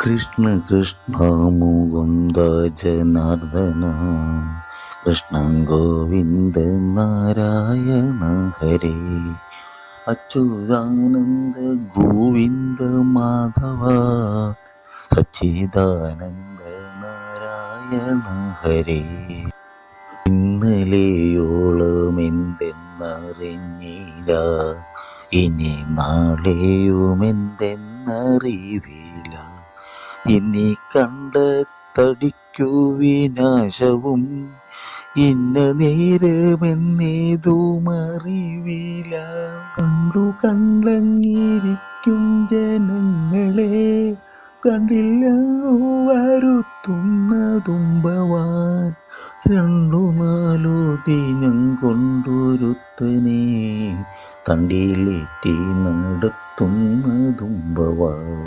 കൃഷ്ണ കൃഷ്ണ മുകുന്ദ ജനാർദ്ദന കൃഷ്ണ ഗോവിന്ദ നാരായണ ഹരേ അച്യുതാനന്ദ ഗോവിന്ദ മാധവ സച്ചിദാനന്ദ നാരായണ ഹരേ. ഇന്നലെയോളം എന്തെന്നറിഞ്ഞില്ല, ഇനി നാളെയും എന്തെന്നറിവില്ല. ഇനി കണ്ടെത്തടിക്കു വിനാശവും ഇന്ന നേരമെന്നേതുമറിവില്ല. കണ്ടു കണ്ടങ്ങിരിക്കും ജനങ്ങളെ കണ്ടില്ലെന്നു വരുത്തുന്നതും ഭവാൻ. 2-4 ദിനം കൊണ്ടൊരുത്തനെ തണ്ടിലേറ്റി നടത്തുന്നതും ഭവാൻ.